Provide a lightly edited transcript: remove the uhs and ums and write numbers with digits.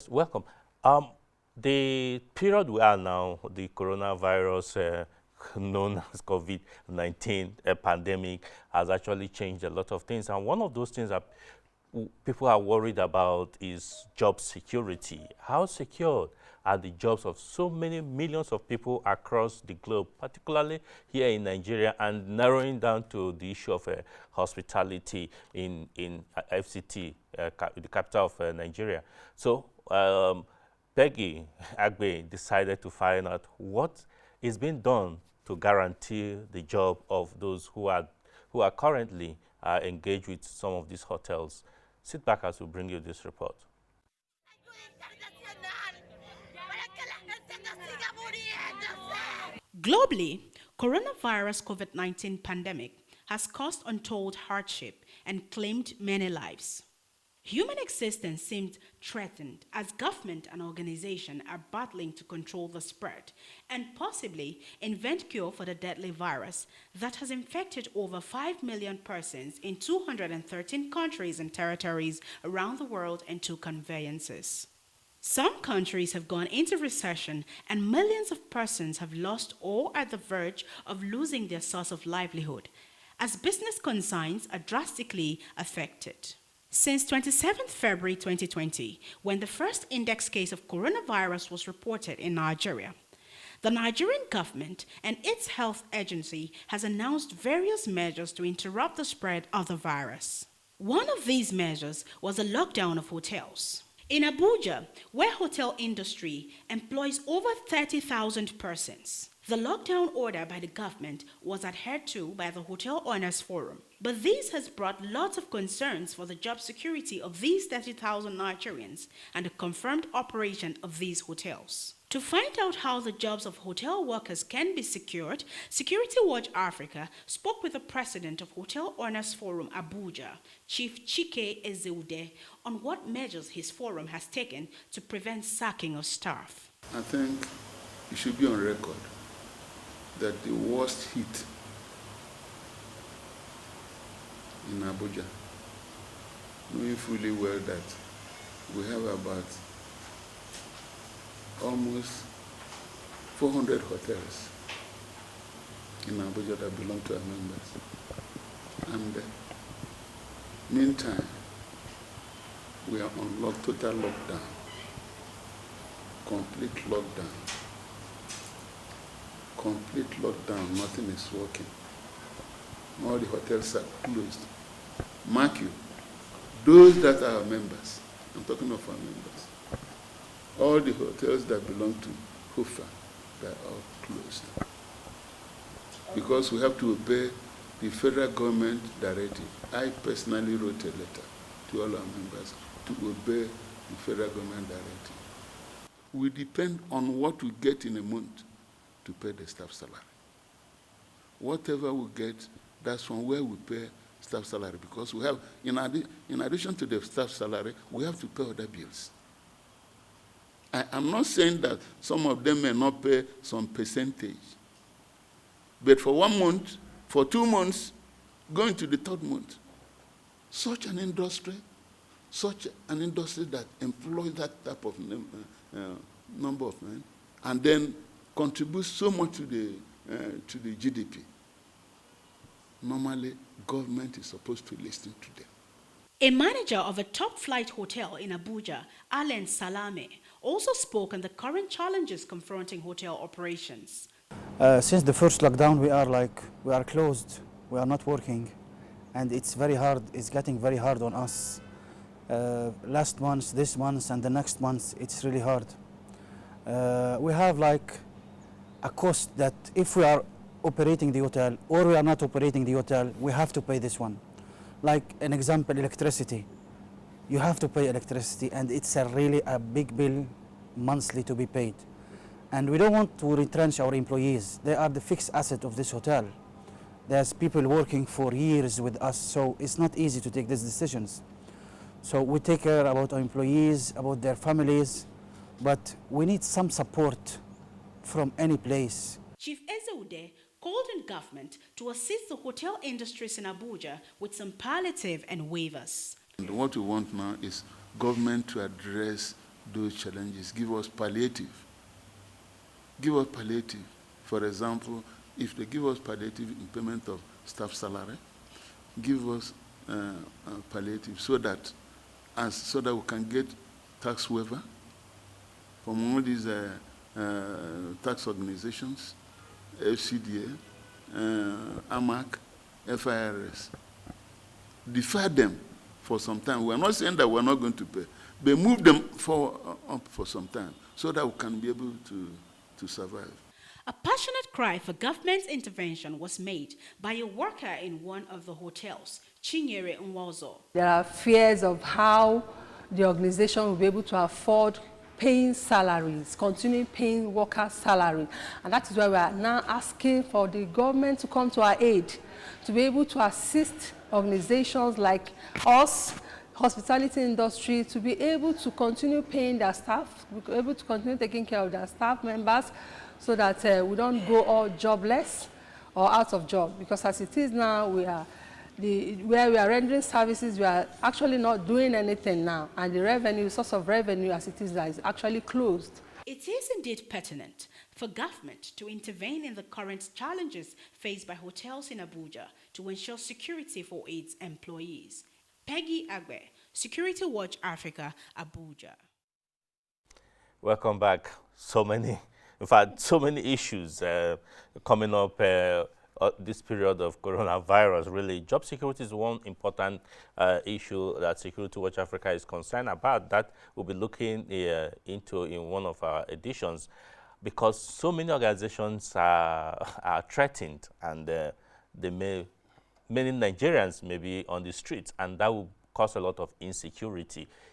Yes, welcome. The period we are now, the coronavirus, known as COVID-19 pandemic, has actually changed a lot of things. And one of those things that people are worried about is job security. How secure are the jobs of so many millions of people across the globe, particularly here in Nigeria, and narrowing down to the issue of hospitality in FCT, the capital of Nigeria. So Peggy Agbe decided to find out what is being done to guarantee the job of those who are currently engaged with some of these hotels. Sit back as we bring you this report. Globally, coronavirus COVID-19 pandemic has caused untold hardship and claimed many lives. Human existence seemed threatened as government and organizations are battling to control the spread and possibly invent cure for the deadly virus that has infected over 5 million persons in 213 countries and territories around the world and 2 conveyances. Some countries have gone into recession and millions of persons have lost or are at the verge of losing their source of livelihood as business concerns are drastically affected. Since 27 February 2020, when the first index case of coronavirus was reported in Nigeria, the Nigerian government and its health agency has announced various measures to interrupt the spread of the virus. One of these measures was a lockdown of hotels. In Abuja, where hotel industry employs over 30,000 persons, the lockdown order by the government was adhered to by the Hotel Owners Forum. But this has brought lots of concerns for the job security of these 30,000 Nigerians and the confirmed operation of these hotels. To find out how the jobs of hotel workers can be secured, Security Watch Africa spoke with the president of Hotel Owners Forum Abuja, Chief Chike Ezeude, on what measures his forum has taken to prevent sacking of staff. I think it should be on record that the worst hit in Abuja, knowing fully well that we have about almost 400 hotels in Abuja that belong to our members. And meantime, we are on total lockdown, complete lockdown. Complete lockdown, nothing is working. All the hotels are closed. Mark you, those that are members, I'm talking of our members, all the hotels that belong to HOFA, they are all closed. Because we have to obey the federal government directive. I personally wrote a letter to all our members to obey the federal government directive. We depend on what we get in a month to pay the staff salary. Whatever we get, that's from where we pay staff salary, because we have, in addition to the staff salary, we have to pay other bills. I'm not saying that some of them may not pay some percentage, but for 1 month, for 2 months, going to the 3rd month, such an industry that employs that type of number of men, and then contributes so much to the GDP. Normally, government is supposed to listen to them. A manager of a top-flight hotel in Abuja, Allen Salame, also spoke on the current challenges confronting hotel operations. Since the first lockdown, we are closed. We are not working, and it's very hard. It's getting very hard on us. Last month, this month, and the next month, it's really hard. We have a cost that if we are operating the hotel or we are not operating the hotel, we have to pay this one. Like an example, electricity. You have to pay electricity, and it's really a big bill monthly to be paid. And we don't want to retrench our employees. They are the fixed asset of this hotel. There's people working for years with us, so it's not easy to take these decisions. So we take care about our employees, about their families, but we need some support from any place. Chief Ezeude called on government to assist the hotel industries in Abuja with some palliative and waivers. And what we want now is government to address those challenges. Give us palliative. Give us palliative. For example, if they give us palliative in payment of staff salary, give us palliative so that we can get tax waiver from all these tax organizations, FCDA, AMAC, FIRS. Defer them for some time. We're not saying that we're not going to pay, but move them up for some time so that we can be able to survive. A passionate cry for government intervention was made by a worker in one of the hotels, Chinyere Nwozo. There are fears of how the organization will be able to afford paying salaries, continuing paying workers' salary. And that is why we are now asking for the government to come to our aid, to be able to assist organizations like us, hospitality industry, to be able to continue paying their staff, be able to continue taking care of their staff members, so that we don't go all jobless or out of job. Because as it is now, where we are rendering services, we are actually not doing anything now. And the revenue, source of revenue as it is actually closed. It is indeed pertinent for government to intervene in the current challenges faced by hotels in Abuja to ensure security for its employees. Peggy Agbe, Security Watch Africa, Abuja. Welcome back. So many issues coming up this period of coronavirus. Really, job security is one important issue that Security Watch Africa is concerned about. That we'll be looking into in one of our editions, because so many organizations are threatened, and many Nigerians may be on the streets, and that will cause a lot of insecurity